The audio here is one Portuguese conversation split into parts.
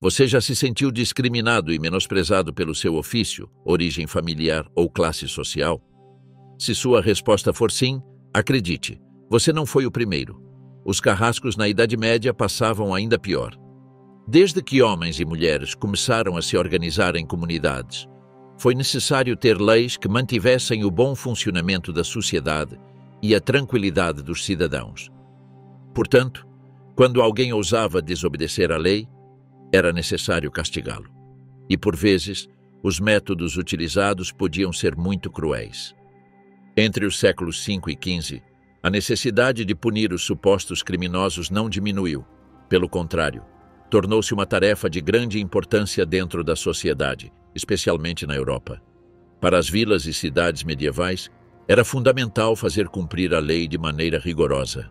Você já se sentiu discriminado e menosprezado pelo seu ofício, origem familiar ou classe social? Se sua resposta for sim, acredite, você não foi o primeiro. Os carrascos na Idade Média passavam ainda pior. Desde que homens e mulheres começaram a se organizar em comunidades, foi necessário ter leis que mantivessem o bom funcionamento da sociedade e a tranquilidade dos cidadãos. Portanto, quando alguém ousava desobedecer à lei, era necessário castigá-lo. E, por vezes, os métodos utilizados podiam ser muito cruéis. Entre os séculos V e XV, a necessidade de punir os supostos criminosos não diminuiu. Pelo contrário, tornou-se uma tarefa de grande importância dentro da sociedade, especialmente na Europa. Para as vilas e cidades medievais, era fundamental fazer cumprir a lei de maneira rigorosa.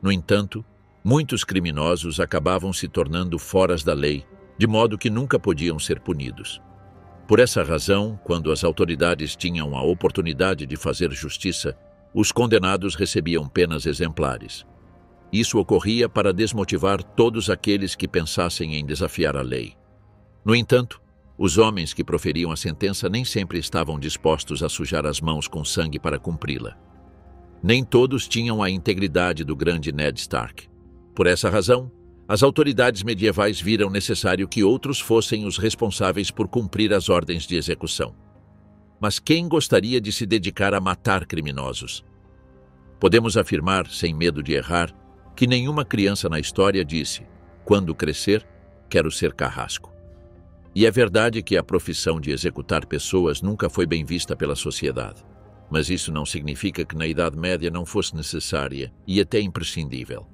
No entanto, muitos criminosos acabavam se tornando foras da lei, de modo que nunca podiam ser punidos. Por essa razão, quando as autoridades tinham a oportunidade de fazer justiça, os condenados recebiam penas exemplares. Isso ocorria para desmotivar todos aqueles que pensassem em desafiar a lei. No entanto, os homens que proferiam a sentença nem sempre estavam dispostos a sujar as mãos com sangue para cumpri-la. Nem todos tinham a integridade do grande Ned Stark. Por essa razão, as autoridades medievais viram necessário que outros fossem os responsáveis por cumprir as ordens de execução. Mas quem gostaria de se dedicar a matar criminosos? Podemos afirmar, sem medo de errar, que nenhuma criança na história disse: "Quando crescer, quero ser carrasco". E é verdade que a profissão de executar pessoas nunca foi bem vista pela sociedade. Mas isso não significa que na Idade Média não fosse necessária e até imprescindível.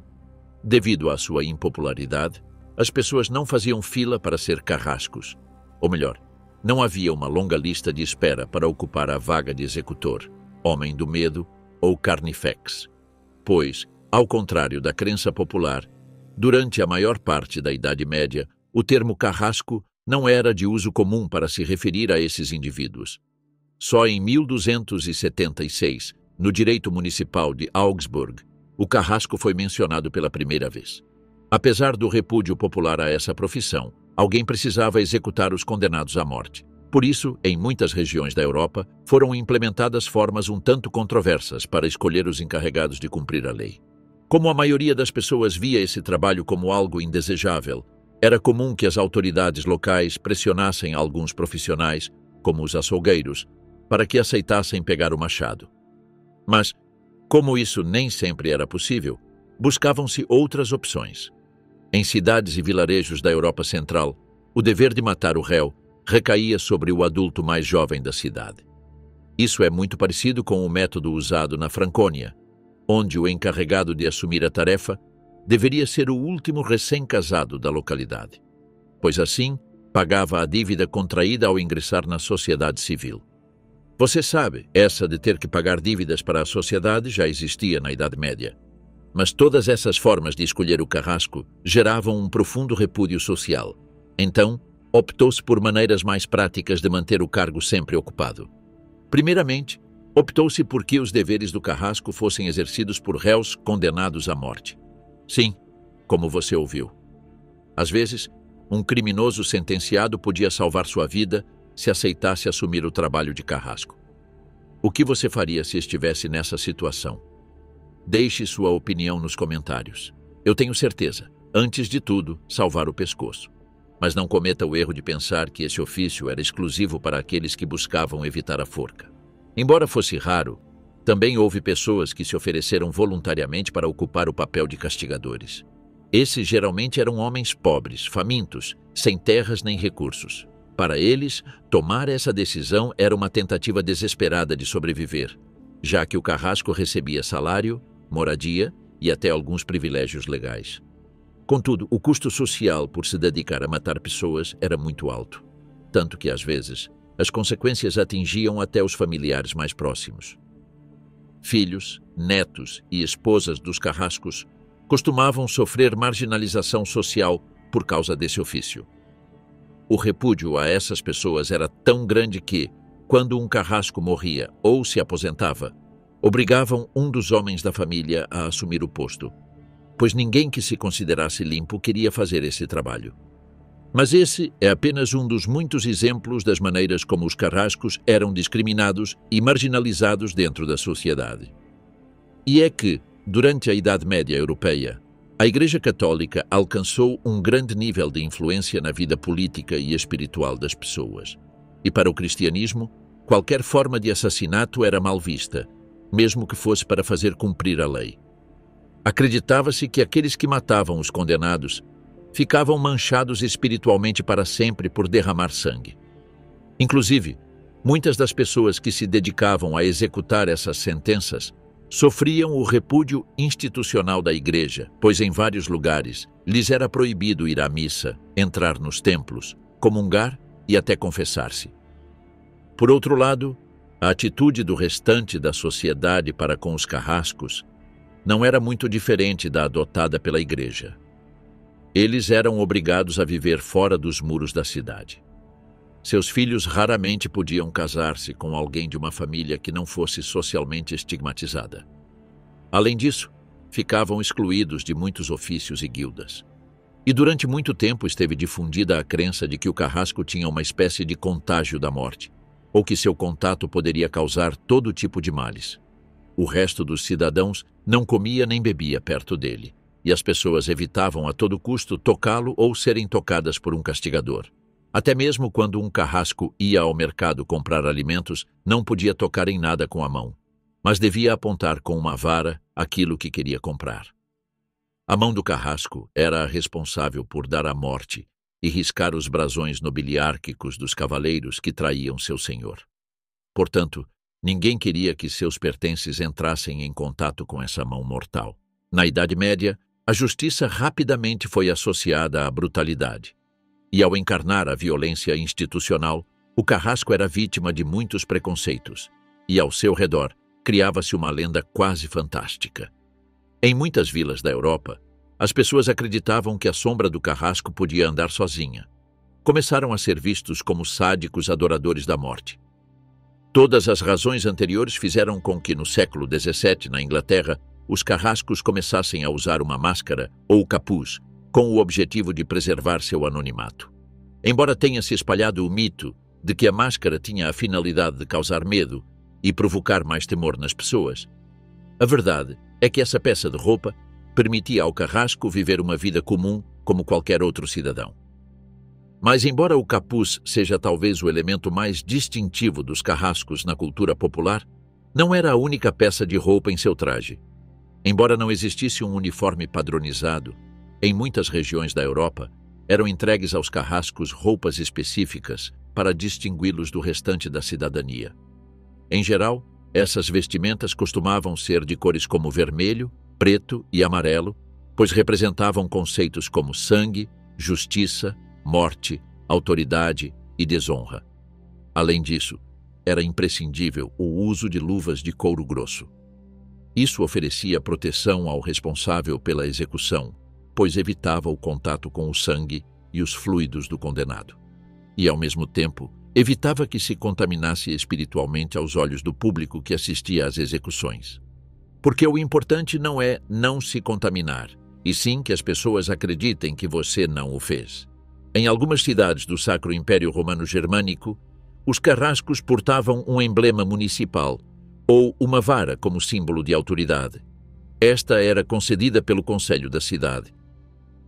Devido à sua impopularidade, as pessoas não faziam fila para ser carrascos. Ou melhor, não havia uma longa lista de espera para ocupar a vaga de executor, homem do medo ou carnifex. Pois, ao contrário da crença popular, durante a maior parte da Idade Média, o termo carrasco não era de uso comum para se referir a esses indivíduos. Só em 1276, no direito municipal de Augsburg, o carrasco foi mencionado pela primeira vez. Apesar do repúdio popular a essa profissão, alguém precisava executar os condenados à morte. Por isso, em muitas regiões da Europa, foram implementadas formas um tanto controversas para escolher os encarregados de cumprir a lei. Como a maioria das pessoas via esse trabalho como algo indesejável, era comum que as autoridades locais pressionassem alguns profissionais, como os açougueiros, para que aceitassem pegar o machado. Mas, como isso nem sempre era possível, buscavam-se outras opções. Em cidades e vilarejos da Europa Central, o dever de matar o réu recaía sobre o adulto mais jovem da cidade. Isso é muito parecido com o método usado na Francônia, onde o encarregado de assumir a tarefa deveria ser o último recém-casado da localidade, pois assim pagava a dívida contraída ao ingressar na sociedade civil. Você sabe, essa de ter que pagar dívidas para a sociedade já existia na Idade Média. Mas todas essas formas de escolher o carrasco geravam um profundo repúdio social. Então, optou-se por maneiras mais práticas de manter o cargo sempre ocupado. Primeiramente, optou-se por que os deveres do carrasco fossem exercidos por réus condenados à morte. Sim, como você ouviu. Às vezes, um criminoso sentenciado podia salvar sua vida se aceitasse assumir o trabalho de carrasco. O que você faria se estivesse nessa situação? Deixe sua opinião nos comentários. Eu tenho certeza, antes de tudo, salvar o pescoço. Mas não cometa o erro de pensar que esse ofício era exclusivo para aqueles que buscavam evitar a forca. Embora fosse raro, também houve pessoas que se ofereceram voluntariamente para ocupar o papel de castigadores. Esses geralmente eram homens pobres, famintos, sem terras nem recursos. Para eles, tomar essa decisão era uma tentativa desesperada de sobreviver, já que o carrasco recebia salário, moradia e até alguns privilégios legais. Contudo, o custo social por se dedicar a matar pessoas era muito alto, tanto que, às vezes, as consequências atingiam até os familiares mais próximos. Filhos, netos e esposas dos carrascos costumavam sofrer marginalização social por causa desse ofício. O repúdio a essas pessoas era tão grande que, quando um carrasco morria ou se aposentava, obrigavam um dos homens da família a assumir o posto, pois ninguém que se considerasse limpo queria fazer esse trabalho. Mas esse é apenas um dos muitos exemplos das maneiras como os carrascos eram discriminados e marginalizados dentro da sociedade. E é que, durante a Idade Média Europeia, a Igreja Católica alcançou um grande nível de influência na vida política e espiritual das pessoas. E para o cristianismo, qualquer forma de assassinato era mal vista, mesmo que fosse para fazer cumprir a lei. Acreditava-se que aqueles que matavam os condenados ficavam manchados espiritualmente para sempre por derramar sangue. Inclusive, muitas das pessoas que se dedicavam a executar essas sentenças sofriam o repúdio institucional da Igreja, pois em vários lugares lhes era proibido ir à missa, entrar nos templos, comungar e até confessar-se. Por outro lado, a atitude do restante da sociedade para com os carrascos não era muito diferente da adotada pela Igreja. Eles eram obrigados a viver fora dos muros da cidade. Seus filhos raramente podiam casar-se com alguém de uma família que não fosse socialmente estigmatizada. Além disso, ficavam excluídos de muitos ofícios e guildas. E durante muito tempo esteve difundida a crença de que o carrasco tinha uma espécie de contágio da morte, ou que seu contato poderia causar todo tipo de males. O resto dos cidadãos não comia nem bebia perto dele, e as pessoas evitavam a todo custo tocá-lo ou serem tocadas por um castigador. Até mesmo quando um carrasco ia ao mercado comprar alimentos, não podia tocar em nada com a mão, mas devia apontar com uma vara aquilo que queria comprar. A mão do carrasco era a responsável por dar a morte e riscar os brasões nobiliárquicos dos cavaleiros que traíam seu senhor. Portanto, ninguém queria que seus pertences entrassem em contato com essa mão mortal. Na Idade Média, a justiça rapidamente foi associada à brutalidade. E ao encarnar a violência institucional, o carrasco era vítima de muitos preconceitos, e ao seu redor criava-se uma lenda quase fantástica. Em muitas vilas da Europa, as pessoas acreditavam que a sombra do carrasco podia andar sozinha. Começaram a ser vistos como sádicos adoradores da morte. Todas as razões anteriores fizeram com que, no século XVII, na Inglaterra, os carrascos começassem a usar uma máscara ou capuz, com o objetivo de preservar seu anonimato. Embora tenha se espalhado o mito de que a máscara tinha a finalidade de causar medo e provocar mais temor nas pessoas, a verdade é que essa peça de roupa permitia ao carrasco viver uma vida comum como qualquer outro cidadão. Mas embora o capuz seja talvez o elemento mais distintivo dos carrascos na cultura popular, não era a única peça de roupa em seu traje. Embora não existisse um uniforme padronizado, em muitas regiões da Europa, eram entregues aos carrascos roupas específicas para distingui-los do restante da cidadania. Em geral, essas vestimentas costumavam ser de cores como vermelho, preto e amarelo, pois representavam conceitos como sangue, justiça, morte, autoridade e desonra. Além disso, era imprescindível o uso de luvas de couro grosso. Isso oferecia proteção ao responsável pela execução, pois evitava o contato com o sangue e os fluidos do condenado. E, ao mesmo tempo, evitava que se contaminasse espiritualmente aos olhos do público que assistia às execuções. Porque o importante não é não se contaminar, e sim que as pessoas acreditem que você não o fez. Em algumas cidades do Sacro Império Romano Germânico, os carrascos portavam um emblema municipal ou uma vara como símbolo de autoridade. Esta era concedida pelo conselho da cidade.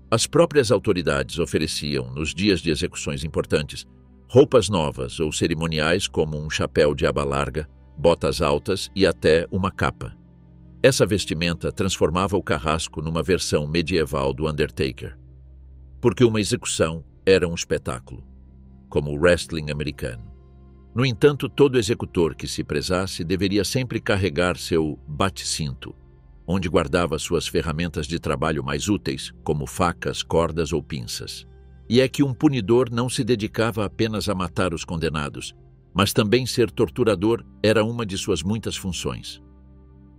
As próprias autoridades ofereciam, nos dias de execuções importantes, roupas novas ou cerimoniais como um chapéu de aba larga, botas altas e até uma capa. Essa vestimenta transformava o carrasco numa versão medieval do Undertaker. Porque uma execução era um espetáculo, como o wrestling americano. No entanto, todo executor que se prezasse deveria sempre carregar seu bate-cinto, onde guardava suas ferramentas de trabalho mais úteis, como facas, cordas ou pinças. E é que um punidor não se dedicava apenas a matar os condenados, mas também ser torturador era uma de suas muitas funções.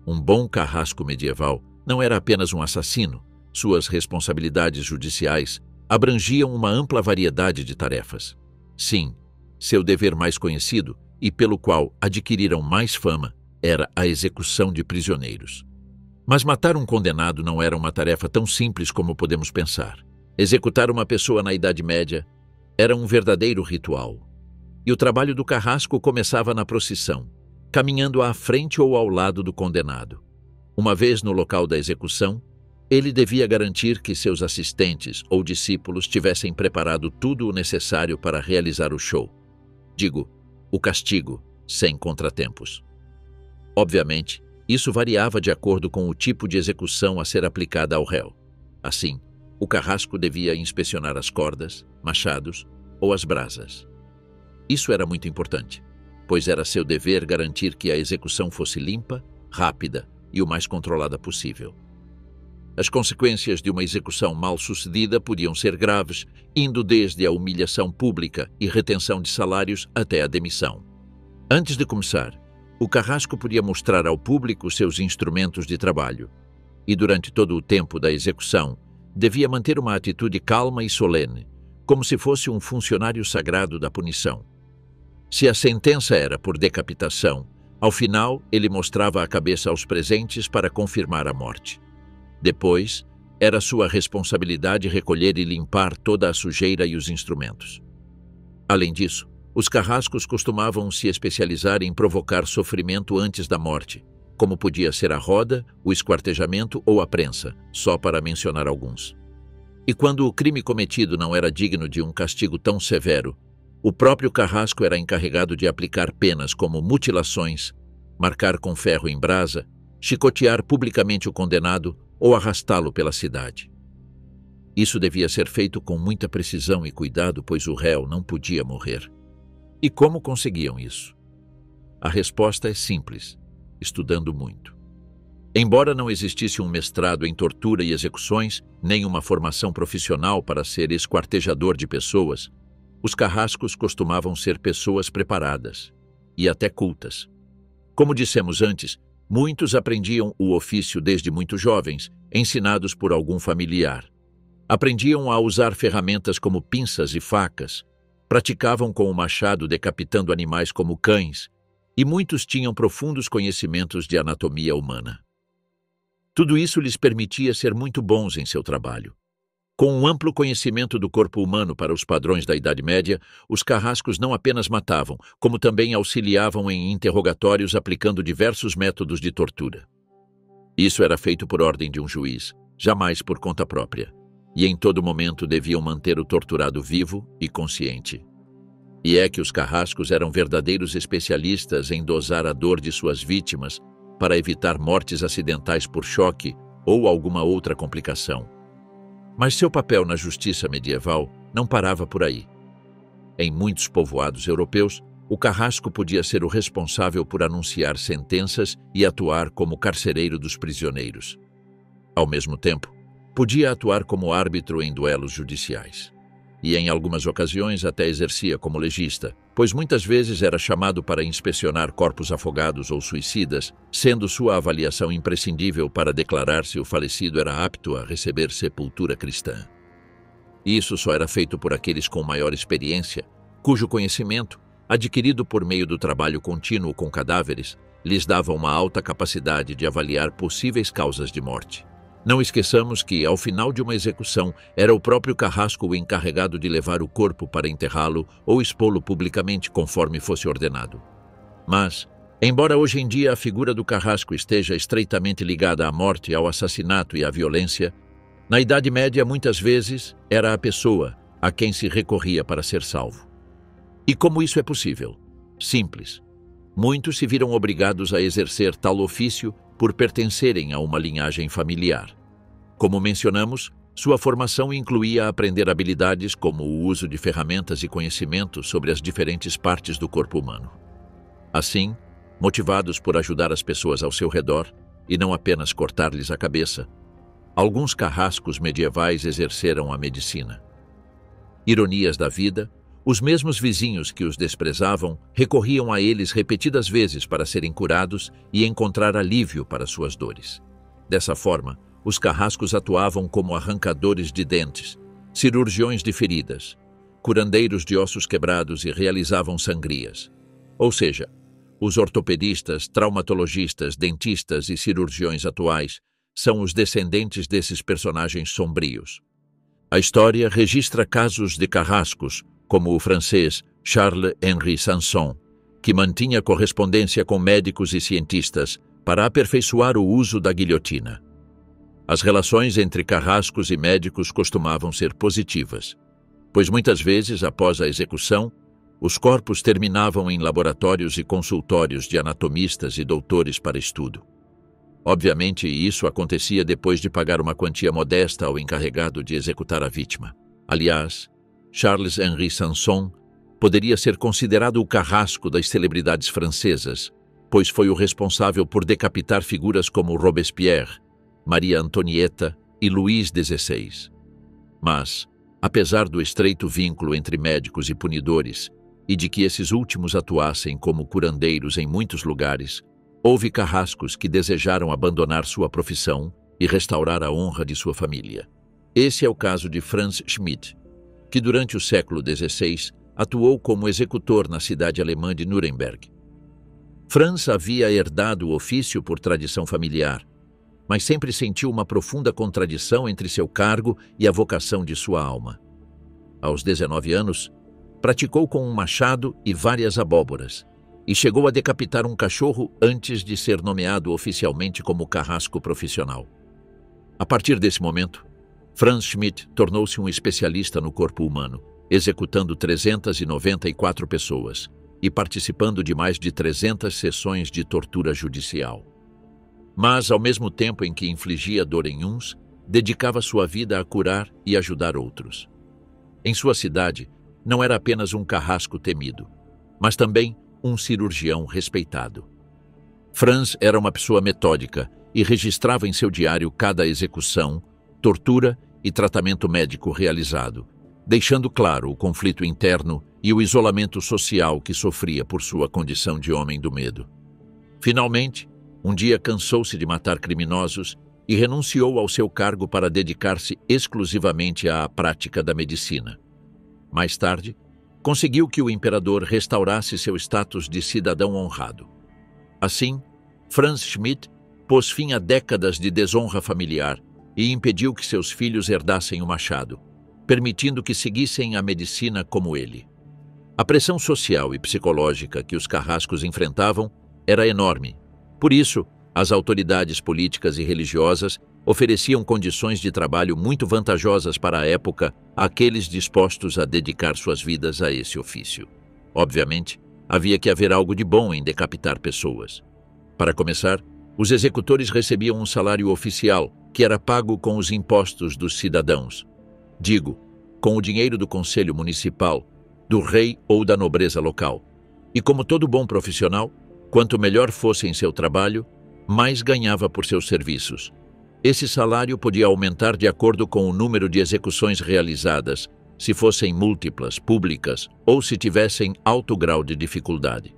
Um bom carrasco medieval não era apenas um assassino, suas responsabilidades judiciais abrangiam uma ampla variedade de tarefas. Sim, seu dever mais conhecido, e pelo qual adquiriram mais fama, era a execução de prisioneiros. Mas matar um condenado não era uma tarefa tão simples como podemos pensar. Executar uma pessoa na Idade Média Era um verdadeiro ritual. E o trabalho do carrasco começava na procissão, caminhando à frente ou ao lado do condenado. Uma vez no local da execução, ele devia garantir que seus assistentes ou discípulos tivessem preparado tudo o necessário para realizar o show. Digo, o castigo, sem contratempos. Obviamente, isso variava de acordo com o tipo de execução a ser aplicada ao réu. Assim, o carrasco devia inspecionar as cordas, machados ou as brasas. Isso era muito importante, pois era seu dever garantir que a execução fosse limpa, rápida e o mais controlada possível. As consequências de uma execução mal sucedida podiam ser graves, indo desde a humilhação pública e retenção de salários até a demissão. Antes de começar, o carrasco podia mostrar ao público seus instrumentos de trabalho, e durante todo o tempo da execução, devia manter uma atitude calma e solene, como se fosse um funcionário sagrado da punição. Se a sentença era por decapitação, ao final ele mostrava a cabeça aos presentes para confirmar a morte. Depois, era sua responsabilidade recolher e limpar toda a sujeira e os instrumentos. Além disso, os carrascos costumavam se especializar em provocar sofrimento antes da morte, como podia ser a roda, o esquartejamento ou a prensa, só para mencionar alguns. E quando o crime cometido não era digno de um castigo tão severo, o próprio carrasco era encarregado de aplicar penas como mutilações, marcar com ferro em brasa, chicotear publicamente o condenado ou arrastá-lo pela cidade. Isso devia ser feito com muita precisão e cuidado, pois o réu não podia morrer. E como conseguiam isso? A resposta é simples: estudando muito. Embora não existisse um mestrado em tortura e execuções, nem uma formação profissional para ser esquartejador de pessoas, os carrascos costumavam ser pessoas preparadas e até cultas. Como dissemos antes, muitos aprendiam o ofício desde muito jovens, ensinados por algum familiar. Aprendiam a usar ferramentas como pinças e facas, praticavam com o machado decapitando animais como cães, e muitos tinham profundos conhecimentos de anatomia humana. Tudo isso lhes permitia ser muito bons em seu trabalho. Com um amplo conhecimento do corpo humano para os padrões da Idade Média, os carrascos não apenas matavam, como também auxiliavam em interrogatórios aplicando diversos métodos de tortura. Isso era feito por ordem de um juiz, jamais por conta própria, e em todo momento deviam manter o torturado vivo e consciente. E é que os carrascos eram verdadeiros especialistas em dosar a dor de suas vítimas para evitar mortes acidentais por choque ou alguma outra complicação. Mas seu papel na justiça medieval não parava por aí. Em muitos povoados europeus, o carrasco podia ser o responsável por anunciar sentenças e atuar como carcereiro dos prisioneiros. Ao mesmo tempo, podia atuar como árbitro em duelos judiciais. E em algumas ocasiões até exercia como legista, pois muitas vezes era chamado para inspecionar corpos afogados ou suicidas, sendo sua avaliação imprescindível para declarar se o falecido era apto a receber sepultura cristã. Isso só era feito por aqueles com maior experiência, cujo conhecimento, adquirido por meio do trabalho contínuo com cadáveres, lhes dava uma alta capacidade de avaliar possíveis causas de morte. Não esqueçamos que, ao final de uma execução, era o próprio carrasco o encarregado de levar o corpo para enterrá-lo ou expô-lo publicamente conforme fosse ordenado. Mas, embora hoje em dia a figura do carrasco esteja estreitamente ligada à morte, ao assassinato e à violência, na Idade Média muitas vezes era a pessoa a quem se recorria para ser salvo. E como isso é possível? Simples. Muitos se viram obrigados a exercer tal ofício por pertencerem a uma linhagem familiar. Como mencionamos, sua formação incluía aprender habilidades como o uso de ferramentas e conhecimentos sobre as diferentes partes do corpo humano. Assim, motivados por ajudar as pessoas ao seu redor, e não apenas cortar-lhes a cabeça, alguns carrascos medievais exerceram a medicina. Ironias da vida, os mesmos vizinhos que os desprezavam recorriam a eles repetidas vezes para serem curados e encontrar alívio para suas dores. Dessa forma, os carrascos atuavam como arrancadores de dentes, cirurgiões de feridas, curandeiros de ossos quebrados e realizavam sangrias. Ou seja, os ortopedistas, traumatologistas, dentistas e cirurgiões atuais são os descendentes desses personagens sombrios. A história registra casos de carrascos como o francês Charles-Henri Sanson, que mantinha correspondência com médicos e cientistas para aperfeiçoar o uso da guilhotina. As relações entre carrascos e médicos costumavam ser positivas, pois muitas vezes, após a execução, os corpos terminavam em laboratórios e consultórios de anatomistas e doutores para estudo. Obviamente, isso acontecia depois de pagar uma quantia modesta ao encarregado de executar a vítima. Aliás, Charles-Henri Sanson poderia ser considerado o carrasco das celebridades francesas, pois foi o responsável por decapitar figuras como Robespierre, Maria Antonieta e Luís XVI. Mas, apesar do estreito vínculo entre médicos e punidores, e de que esses últimos atuassem como curandeiros em muitos lugares, houve carrascos que desejaram abandonar sua profissão e restaurar a honra de sua família. Esse é o caso de Franz Schmidt, que durante o século XVI atuou como executor na cidade alemã de Nuremberg. Franz havia herdado o ofício por tradição familiar, mas sempre sentiu uma profunda contradição entre seu cargo e a vocação de sua alma. Aos 19 anos, praticou com um machado e várias abóboras, e chegou a decapitar um cachorro antes de ser nomeado oficialmente como carrasco profissional. A partir desse momento, Franz Schmidt tornou-se um especialista no corpo humano, executando 394 pessoas e participando de mais de 300 sessões de tortura judicial. Mas, ao mesmo tempo em que infligia dor em uns, dedicava sua vida a curar e ajudar outros. Em sua cidade, não era apenas um carrasco temido, mas também um cirurgião respeitado. Franz era uma pessoa metódica e registrava em seu diário cada execução, tortura e tratamento médico realizado, deixando claro o conflito interno e o isolamento social que sofria por sua condição de homem do medo. Finalmente, um dia cansou-se de matar criminosos e renunciou ao seu cargo para dedicar-se exclusivamente à prática da medicina. Mais tarde, conseguiu que o imperador restaurasse seu status de cidadão honrado. Assim, Franz Schmidt pôs fim a décadas de desonra familiar e impediu que seus filhos herdassem o machado, permitindo que seguissem a medicina como ele. A pressão social e psicológica que os carrascos enfrentavam era enorme. Por isso, as autoridades políticas e religiosas ofereciam condições de trabalho muito vantajosas para a época àqueles dispostos a dedicar suas vidas a esse ofício. Obviamente, havia que haver algo de bom em decapitar pessoas. Para começar, os executores recebiam um salário oficial que era pago com os impostos dos cidadãos. Digo, com o dinheiro do conselho municipal, do rei ou da nobreza local. E como todo bom profissional, quanto melhor fosse em seu trabalho, mais ganhava por seus serviços. Esse salário podia aumentar de acordo com o número de execuções realizadas, se fossem múltiplas, públicas ou se tivessem alto grau de dificuldade.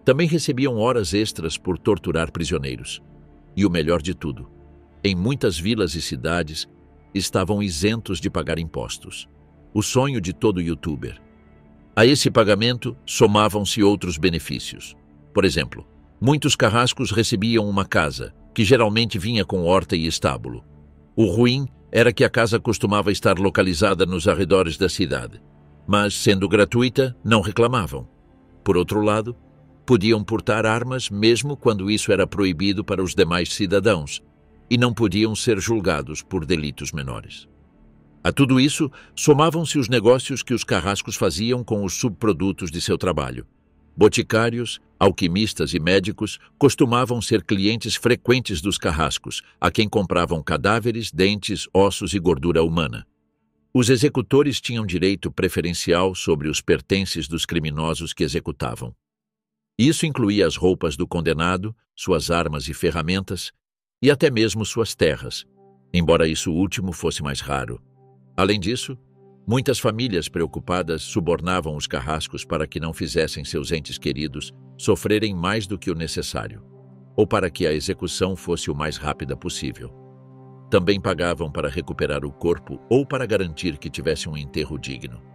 Também recebiam horas extras por torturar prisioneiros. E o melhor de tudo, em muitas vilas e cidades, estavam isentos de pagar impostos. O sonho de todo youtuber. A esse pagamento somavam-se outros benefícios. Por exemplo, muitos carrascos recebiam uma casa, que geralmente vinha com horta e estábulo. O ruim era que a casa costumava estar localizada nos arredores da cidade, mas, sendo gratuita, não reclamavam. Por outro lado, podiam portar armas mesmo quando isso era proibido para os demais cidadãos, e não podiam ser julgados por delitos menores. A tudo isso, somavam-se os negócios que os carrascos faziam com os subprodutos de seu trabalho. Boticários, alquimistas e médicos costumavam ser clientes frequentes dos carrascos, a quem compravam cadáveres, dentes, ossos e gordura humana. Os executores tinham direito preferencial sobre os pertences dos criminosos que executavam. Isso incluía as roupas do condenado, suas armas e ferramentas, e até mesmo suas terras, embora isso último fosse mais raro. Além disso, muitas famílias preocupadas subornavam os carrascos para que não fizessem seus entes queridos sofrerem mais do que o necessário, ou para que a execução fosse o mais rápida possível. Também pagavam para recuperar o corpo ou para garantir que tivesse um enterro digno.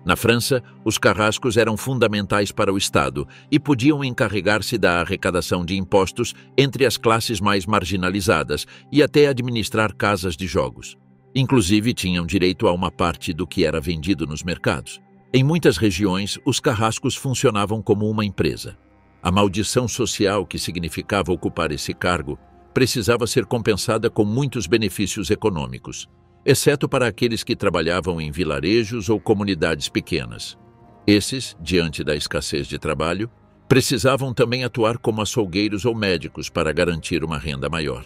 Na França, os carrascos eram fundamentais para o Estado e podiam encarregar-se da arrecadação de impostos entre as classes mais marginalizadas e até administrar casas de jogos. Inclusive, tinham direito a uma parte do que era vendido nos mercados. Em muitas regiões, os carrascos funcionavam como uma empresa. A maldição social que significava ocupar esse cargo precisava ser compensada com muitos benefícios econômicos, exceto para aqueles que trabalhavam em vilarejos ou comunidades pequenas. Esses, diante da escassez de trabalho, precisavam também atuar como açougueiros ou médicos para garantir uma renda maior.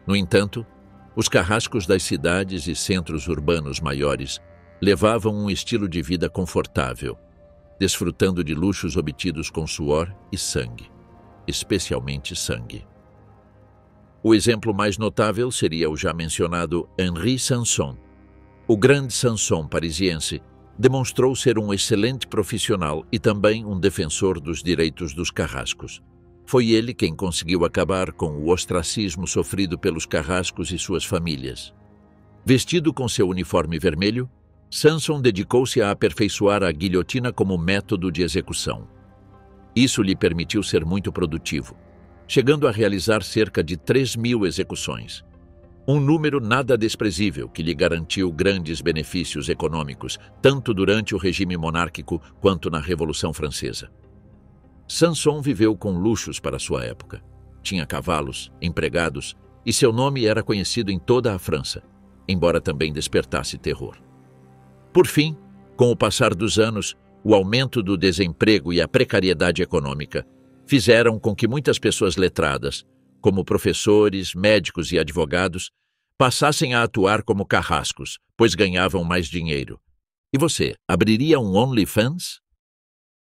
No entanto, os carrascos das cidades e centros urbanos maiores levavam um estilo de vida confortável, desfrutando de luxos obtidos com suor e sangue, especialmente sangue. O exemplo mais notável seria o já mencionado Henri Sanson. O grande Sanson parisiense demonstrou ser um excelente profissional e também um defensor dos direitos dos carrascos. Foi ele quem conseguiu acabar com o ostracismo sofrido pelos carrascos e suas famílias. Vestido com seu uniforme vermelho, Sanson dedicou-se a aperfeiçoar a guilhotina como método de execução. Isso lhe permitiu ser muito produtivo, chegando a realizar cerca de 3.000 execuções. Um número nada desprezível que lhe garantiu grandes benefícios econômicos, tanto durante o regime monárquico quanto na Revolução Francesa. Sanson viveu com luxos para sua época. Tinha cavalos, empregados, e seu nome era conhecido em toda a França, embora também despertasse terror. Por fim, com o passar dos anos, o aumento do desemprego e a precariedade econômica fizeram com que muitas pessoas letradas, como professores, médicos e advogados, passassem a atuar como carrascos, pois ganhavam mais dinheiro. E você, abriria um OnlyFans?